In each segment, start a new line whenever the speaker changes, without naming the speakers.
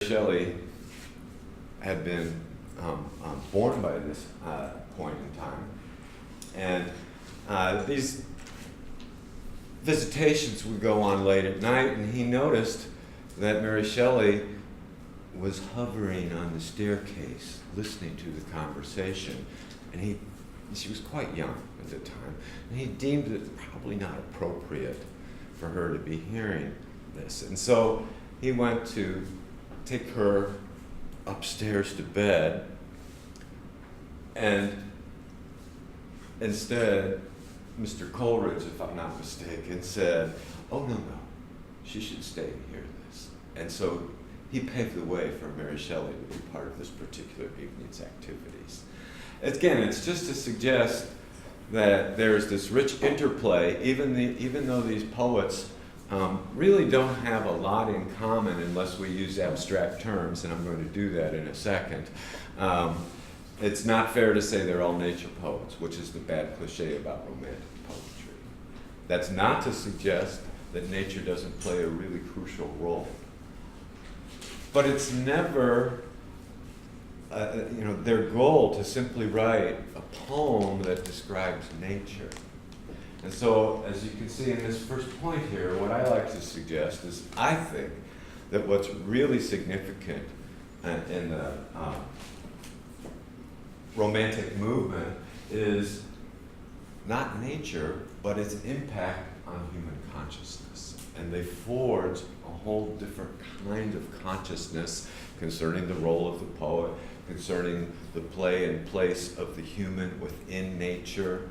Shelley had been born by this point in time. And these visitations would go on late at night, and he noticed that Mary Shelley was hovering on the staircase, listening to the conversation. And she was quite young at the time, and he deemed it probably not appropriate for her to be hearing this. And so he went to take her upstairs to bed, and instead, Mr. Coleridge, if I'm not mistaken, said, "Oh, no, she should stay and hear this." And so he paved the way for Mary Shelley to be part of this particular evening's activities. Again, it's just to suggest that there's this rich interplay, even though these poets really don't have a lot in common unless we use abstract terms, and I'm going to do that in a second. It's not fair to say they're all nature poets, which is the bad cliche about romantic poetry. That's not to suggest that nature doesn't play a really crucial role. But it's never their goal to simply write a poem that describes nature. And so, as you can see in this first point here, what I like to suggest is I think that what's really significant in the Romantic movement is not nature, but its impact on human consciousness. And they forge a whole different kind of consciousness concerning the role of the poet, concerning the play and place of the human within nature.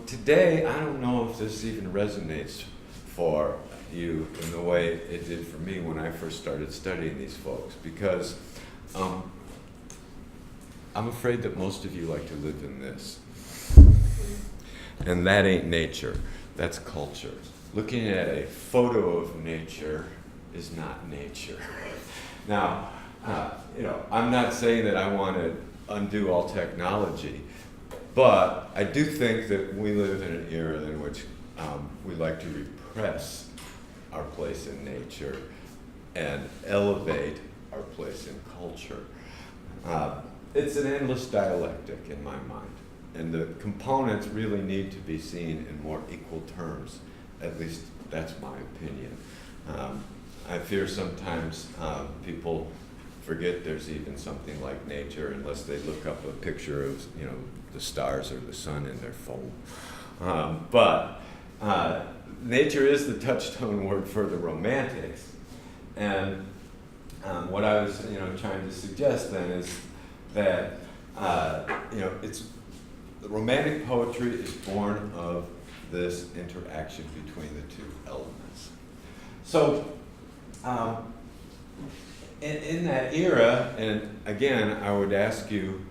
Today, I don't know if this even resonates for you in the way it did for me when I first started studying these folks, because I'm afraid that most of you like to live in this. And that ain't nature, that's culture. Looking at a photo of nature is not nature. Now, I'm not saying that I want to undo all technology, but I do think that we live in an era in which we like to repress our place in nature and elevate our place in culture. It's an endless dialectic in my mind, and the components really need to be seen in more equal terms. At least that's my opinion. I fear sometimes people forget there's even something like nature unless they look up a picture of the stars or the sun in their phone. But nature is the touchstone word for the Romantics, and what I was trying to suggest then is that it's the Romantic poetry is born of this interaction between the two elements. So in that era, and again, I would ask you,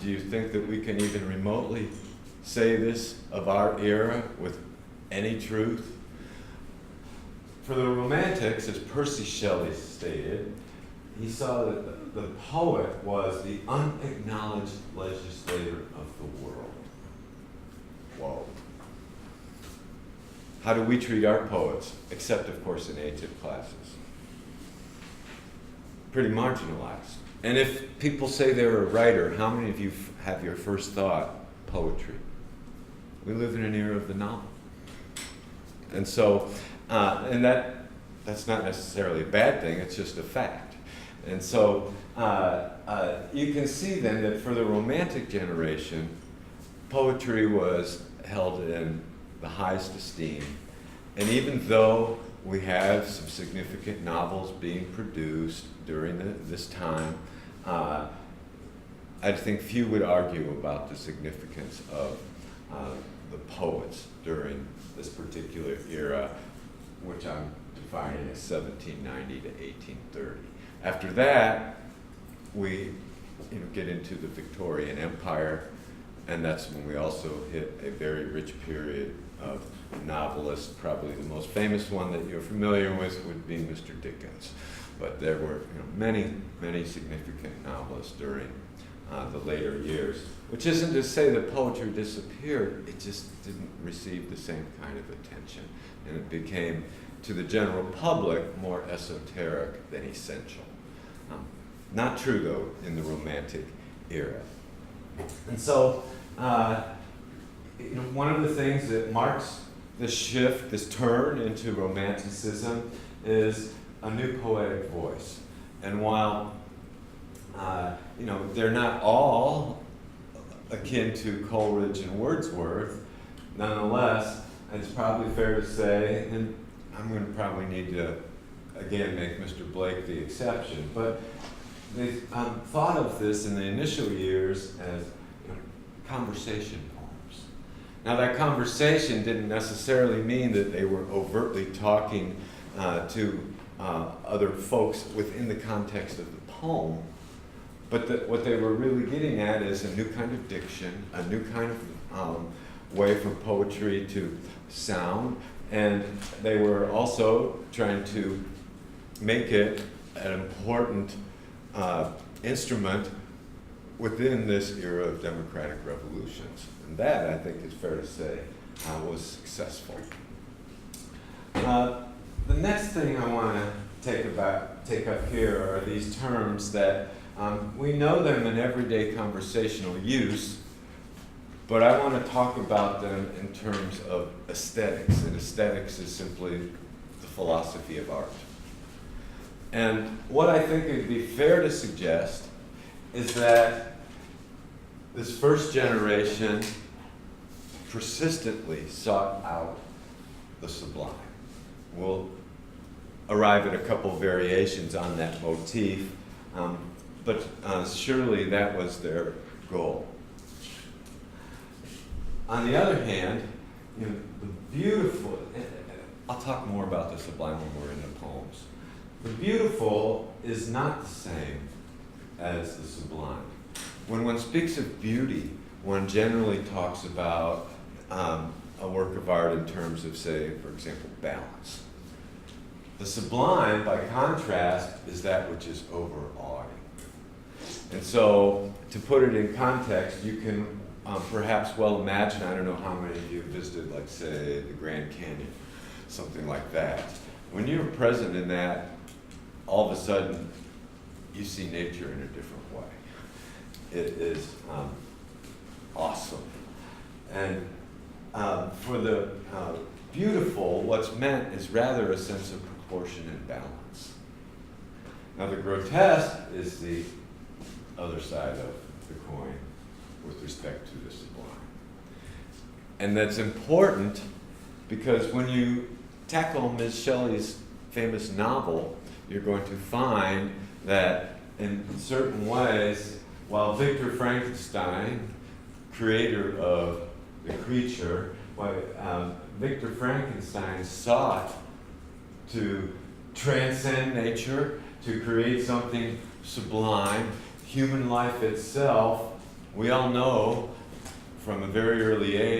do you think that we can even remotely say this of our era with any truth? For the Romantics, as Percy Shelley stated, he saw that the poet was the unacknowledged legislator of the world. Whoa. How do we treat our poets, except, of course, in A-Tip classes? Pretty marginalized. And if people say they're a writer, how many of you have your first thought poetry? We live in an era of the novel. And so, and that's not necessarily a bad thing, it's just a fact. And so you can see then that for the Romantic generation, poetry was held in the highest esteem. And even though we have some significant novels being produced during this time, I think few would argue about the significance of the poets during this particular era, which I'm defining as 1790 to 1830. After that, we get into the Victorian Empire, and that's when we also hit a very rich period of novelists. Probably the most famous one that you're familiar with would be Mr. Dickens. But there were many, many significant novelists during the later years, which isn't to say that poetry disappeared, it just didn't receive the same kind of attention. And it became, to the general public, more esoteric than essential. Not true, though, in the Romantic era. And so, one of the things that marks this shift, this turn into Romanticism, is a new poetic voice. And while they're not all akin to Coleridge and Wordsworth, nonetheless, it's probably fair to say, and I'm going to probably need to again make Mr. Blake the exception, but they thought of this in the initial years as conversation poems. Now, that conversation didn't necessarily mean that they were overtly talking to other folks within the context of the poem, but that what they were really getting at is a new kind of diction, a new kind of way for poetry to sound, and they were also trying to make it an important instrument within this era of democratic revolutions. And that, I think, is fair to say, was successful. The next thing I want to take up here are these terms that we know them in everyday conversational use, but I want to talk about them in terms of aesthetics, and aesthetics is simply the philosophy of art. And what I think it would be fair to suggest is that this first generation persistently sought out the sublime. We'll arrive at a couple variations on that motif, but surely that was their goal. On the other hand, the beautiful, I'll talk more about the sublime when we're in the poems. The beautiful is not the same as the sublime. When one speaks of beauty, one generally talks about a work of art in terms of, say, for example, balance. The sublime, by contrast, is that which is overawing. And so, to put it in context, you can perhaps well imagine, I don't know how many of you visited, like, say, the Grand Canyon, something like that. When you're present in that, all of a sudden, you see nature in a different way. It is awesome. And for the beautiful, what's meant is rather a sense of proportion and balance. Now, the grotesque is the other side of the coin with respect to the sublime. And that's important because when you tackle Ms. Shelley's famous novel, you're going to find that in certain ways, while Victor Frankenstein, creator of the creature, Victor Frankenstein sought to transcend nature, to create something sublime, human life itself, we all know from a very early age